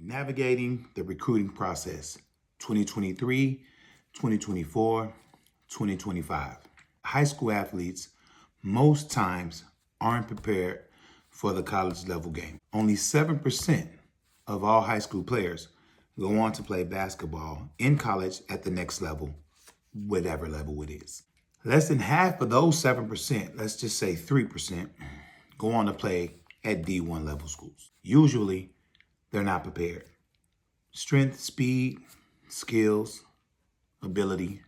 Navigating the recruiting process 2023, 2024, 2025. High school athletes most times aren't prepared for the college level game. Only 7% of all high school players go on to play basketball in college at the next level, whatever level it is. Less than half of those 7%, let's just say 3%, go on to play at D1 level schools. Usually, they're not prepared. Strength, speed, skills, ability.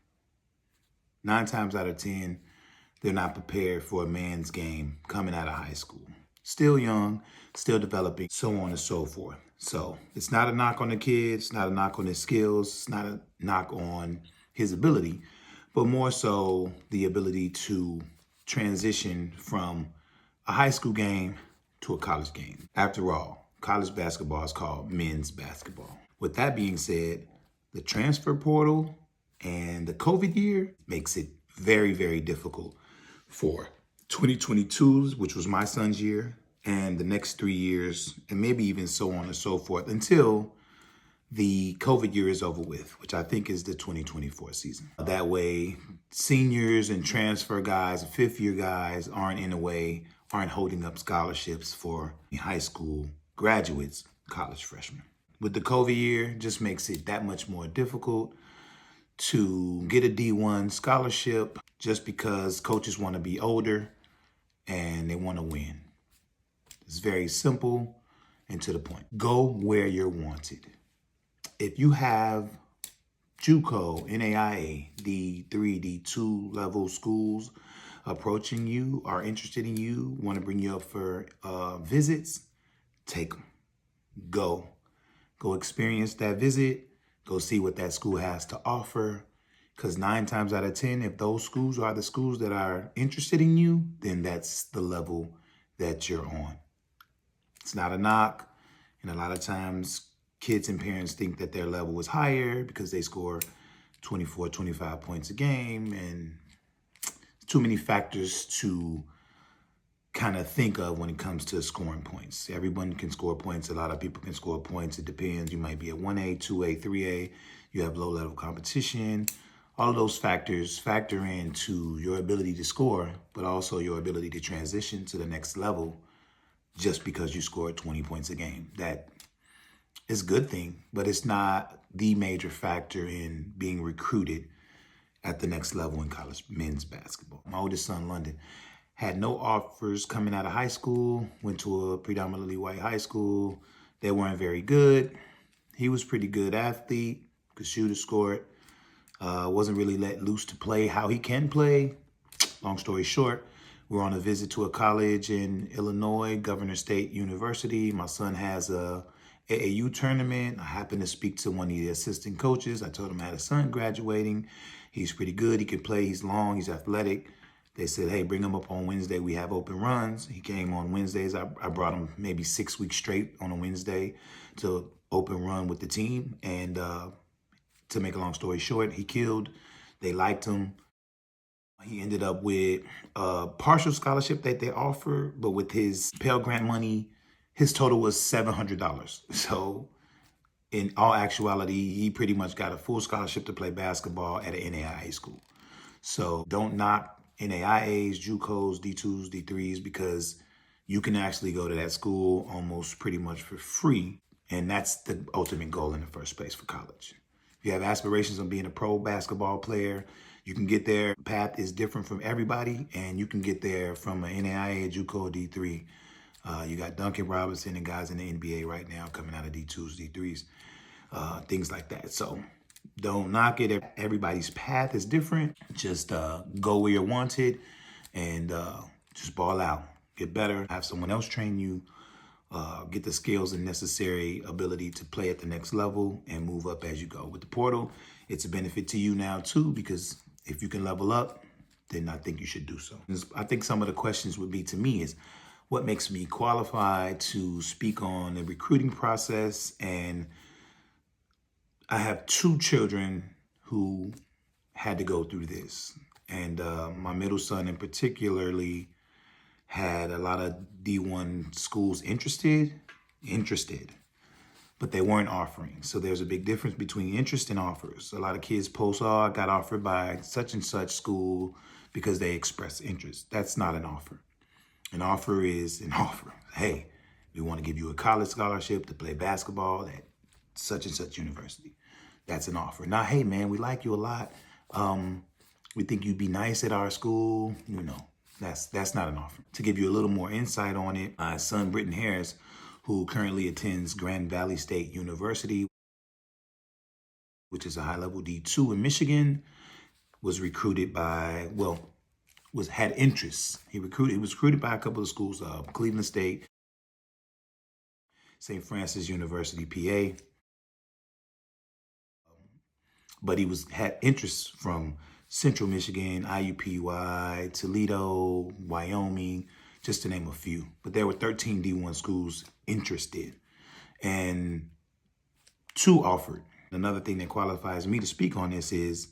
9 times out of 10, they're not prepared for a man's game coming out of high school. Still young, still developing, so on and so forth. So it's not a knock on the kid, it's not a knock on his skills, it's not a knock on his ability, but more so the ability to transition from a high school game to a college game. After all, college basketball is called men's basketball. With that being said, the transfer portal and the COVID year makes it very, very difficult for 2022s, which was my son's year, and the next 3 years, and maybe even so on and so forth until the COVID year is over with, which I think is the 2024 season. That way, seniors and transfer guys, fifth year guys aren't holding up scholarships for high school graduates, college freshmen. With the COVID year, just makes it that much more difficult to get a D1 scholarship just because coaches want to be older and they want to win. It's very simple and to the point. Go where you're wanted. If you have JUCO, NAIA, D3, D2 level schools approaching you, are interested in you, want to bring you up for visits, take them. Go experience that visit. Go see what that school has to offer. Because 9 times out of 10, if those schools are the schools that are interested in you, then that's the level that you're on. It's not a knock. And a lot of times, kids and parents think that their level is higher because they score 24, 25 points a game. And too many factors to kind of think of when it comes to scoring points. Everyone can score points. A lot of people can score points. It depends. You might be at 1A, 2A, 3A. You have low level competition. All of those factors factor into your ability to score, but also your ability to transition to the next level just because you scored 20 points a game. That is a good thing, but it's not the major factor in being recruited at the next level in college men's basketball. My oldest son, London, had no offers coming out of high school, went to a predominantly white high school. They weren't very good. He was a pretty good athlete, could shoot or score it. Wasn't really let loose to play how he can play. Long story short, we're on a visit to a college in Illinois, Governor State University. My son has a AAU tournament. I happened to speak to one of the assistant coaches. I told him I had a son graduating. He's pretty good. He can play. He's long. He's athletic. They said, hey, bring him up on Wednesday. We have open runs. He came on Wednesdays. I brought him maybe 6 weeks straight on a Wednesday to open run with the team. And to make a long story short, he killed. They liked him. He ended up with a partial scholarship that they offered, but with his Pell Grant money, his total was $700. So in all actuality, he pretty much got a full scholarship to play basketball at an NAIA school. So don't knock NAIAs, JUCOs, D2s, D3s, because you can actually go to that school almost pretty much for free. And that's the ultimate goal in the first place for college. If you have aspirations of being a pro basketball player, you can get there. The path is different from everybody, and you can get there from an NAIA, JUCO, D3. You got Duncan Robinson and guys in the NBA right now coming out of D2s, D3s, things like that. So don't knock it. Everybody's path is different. Just go where you're wanted and just ball out. Get better. Have someone else train you. Get the skills and necessary ability to play at the next level and move up as you go. With the portal, it's a benefit to you now too, because if you can level up, then I think you should do so. I think some of the questions would be to me is, what makes me qualified to speak on the recruiting process? And I have 2 children who had to go through this. And my middle son in particularly had a lot of D1 schools interested. but they weren't offering. So there's a big difference between interest and offers. A lot of kids post, oh, I got offered by such and such school because they express interest. That's not an offer. An offer is an offer. Hey, we want to give you a college scholarship to play basketball at such and such university. That's an offer. Now, hey, man, we like you a lot. We think you'd be nice at our school. You know, that's not an offer. To give you a little more insight on it, my son, Britton Harris, who currently attends Grand Valley State University, which is a high-level D2 in Michigan, was recruited by, had interest. He was recruited by a couple of schools, Cleveland State, St. Francis University, PA. But he had interest from Central Michigan, IUPUI, Toledo, Wyoming, just to name a few. But there were 13 D1 schools interested, and 2 offered. Another thing that qualifies me to speak on this is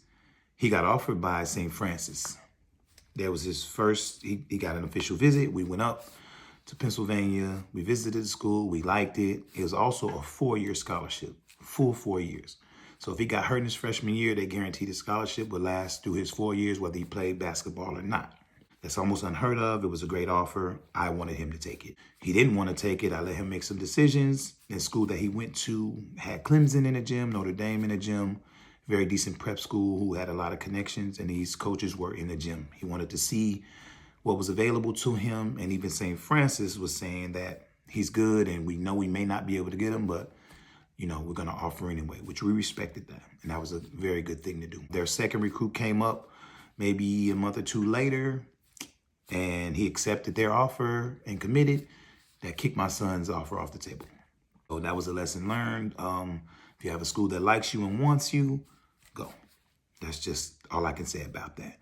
he got offered by St. Francis. There was his first, he got an official visit. We went up to Pennsylvania. We visited the school. We liked it. It was also a 4-year scholarship, full 4 years. So if he got hurt in his freshman year, they guaranteed his scholarship would last through his 4 years, whether he played basketball or not. That's almost unheard of. It was a great offer. I wanted him to take it. He didn't want to take it. I let him make some decisions. The school that he went to had Clemson in the gym, Notre Dame in the gym, very decent prep school who had a lot of connections, and these coaches were in the gym. He wanted to see what was available to him, and even St. Francis was saying that he's good, and we know we may not be able to get him, but you know, we're going to offer anyway, which we respected that. And that was a very good thing to do. Their second recruit came up maybe a month or 2 later, and he accepted their offer and committed. That kicked my son's offer off the table. So that was a lesson learned. If you have a school that likes you and wants you, go. That's just all I can say about that.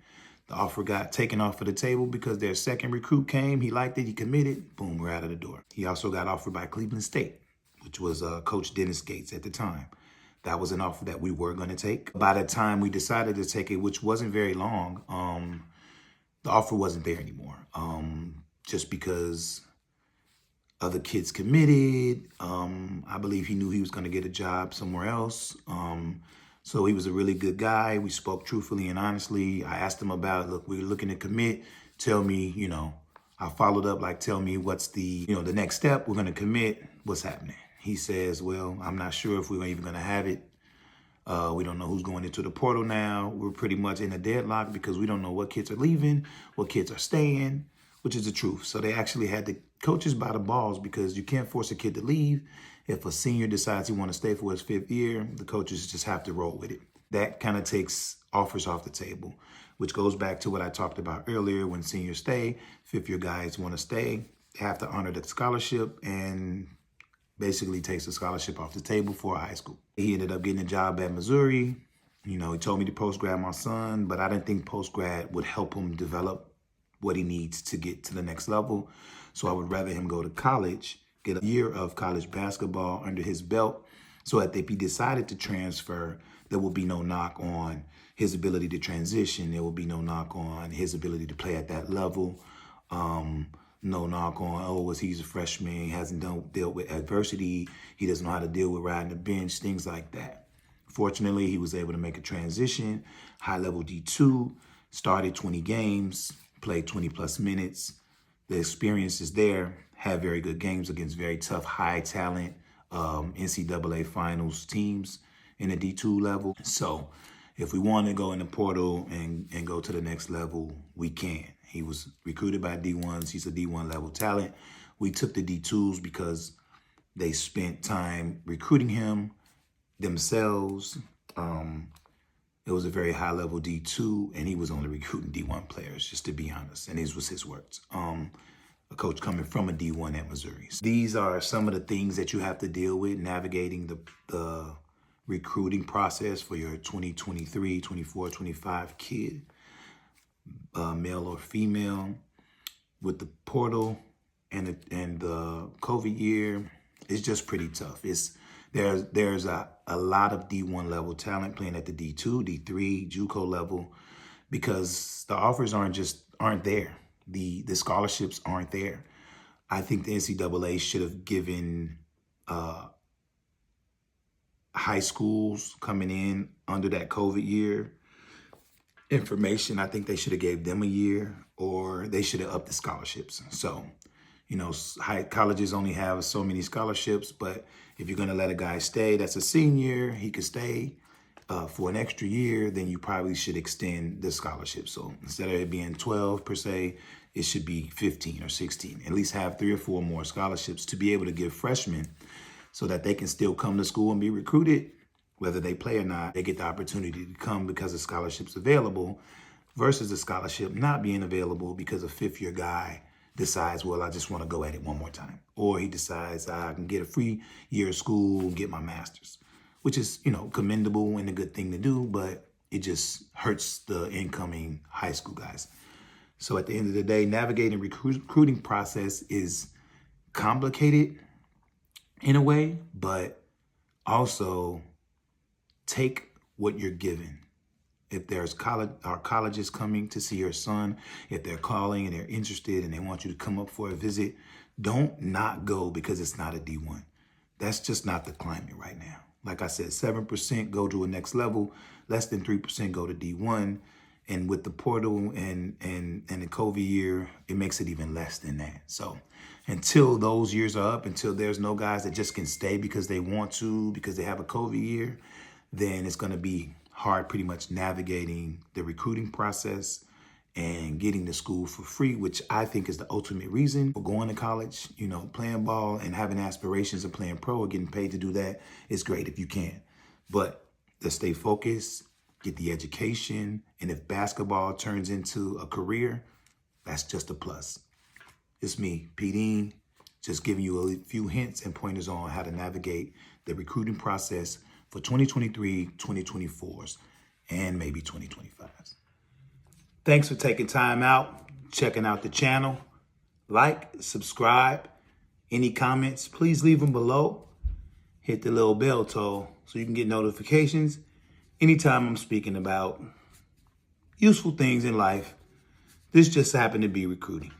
The offer got taken off of the table because their second recruit came. He liked it. He committed. Boom, we're out of the door. He also got offered by Cleveland State, which was Coach Dennis Gates at the time. That was an offer that we were going to take. By the time we decided to take it, which wasn't very long, the offer wasn't there anymore. Just because other kids committed. I believe he knew he was going to get a job somewhere else. So he was a really good guy. We spoke truthfully and honestly. I asked him about, look, we're looking to commit. Tell me, you know, I followed up, like, tell me what's the, the next step. We're going to commit. What's happening? He says, well, I'm not sure if we're even going to have it. We don't know who's going into the portal now. We're pretty much in a deadlock because we don't know what kids are leaving, what kids are staying, which is the truth. So they actually had the coaches by the balls because you can't force a kid to leave. If a senior decides he wants to stay for his 5th year, the coaches just have to roll with it. That kind of takes offers off the table, which goes back to what I talked about earlier. When seniors stay, 5th-year guys want to stay, they have to honor the scholarship and basically takes the scholarship off the table for high school. He ended up getting a job at Missouri. He told me to post-grad my son, but I didn't think post-grad would help him develop what he needs to get to the next level. So I would rather him go to college, get a year of college basketball under his belt, so that if he decided to transfer, there will be no knock on his ability to transition. There will be no knock on his ability to play at that level. No knock on, he's a freshman, he hasn't dealt with adversity, he doesn't know how to deal with riding the bench, things like that. Fortunately, he was able to make a transition, high-level D2, started 20 games, played 20-plus minutes. The experience is there, had very good games against very tough, high-talent NCAA finals teams in the D2 level. So if we want to go in the portal and go to the next level, we can. He was recruited by D1s. He's a D1 level talent. We took the D2s because they spent time recruiting him themselves. It was a very high level D2, and he was only recruiting D1 players, just to be honest. And these was his words. A coach coming from a D1 at Missouri. So these are some of the things that you have to deal with navigating the recruiting process for your 2023, 24, 25 kid. Male or female, with the portal and the COVID year, it's just pretty tough. There's a lot of D1 level talent playing at the D2, D3, JUCO level, because the offers aren't there. The scholarships aren't there. I think the NCAA should have given high schools coming in under that COVID year information. I think they should have gave them a year, or they should have upped the scholarships. So, high colleges only have so many scholarships, but if you're going to let a guy stay that's a senior, he could stay for an extra year, then you probably should extend the scholarship. So instead of it being 12 per se, it should be 15 or 16. At least have 3 or 4 more scholarships to be able to give freshmen so that they can still come to school and be recruited. Whether they play or not, they get the opportunity to come because the scholarship's available, versus the scholarship not being available because a fifth-year guy decides, well, I just want to go at it one more time. Or he decides I can get a free year of school and get my master's, which is, commendable and a good thing to do, but it just hurts the incoming high school guys. So at the end of the day, navigating recruiting process is complicated in a way, but also take what you're given. If there's colleges coming to see your son, if they're calling and they're interested and they want you to come up for a visit, don't not go because it's not a D1. That's just not the climate right now. Like I said, 7% go to a next level, less than 3% go to D1. And with the portal and the COVID year, it makes it even less than that. So until those years are up, until there's no guys that just can stay because they want to, because they have a COVID year, then it's going to be hard pretty much navigating the recruiting process and getting to school for free, which I think is the ultimate reason for going to college. Playing ball and having aspirations of playing pro or getting paid to do that is great if you can. But to stay focused, get the education, and if basketball turns into a career, that's just a plus. It's me, P. Dean, just giving you a few hints and pointers on how to navigate the recruiting process for 2023, 2024s, and maybe 2025s. Thanks for taking time out, checking out the channel. Like, subscribe. Any comments, please leave them below. Hit the little bell toll so you can get notifications anytime I'm speaking about useful things in life. This just happened to be recruiting.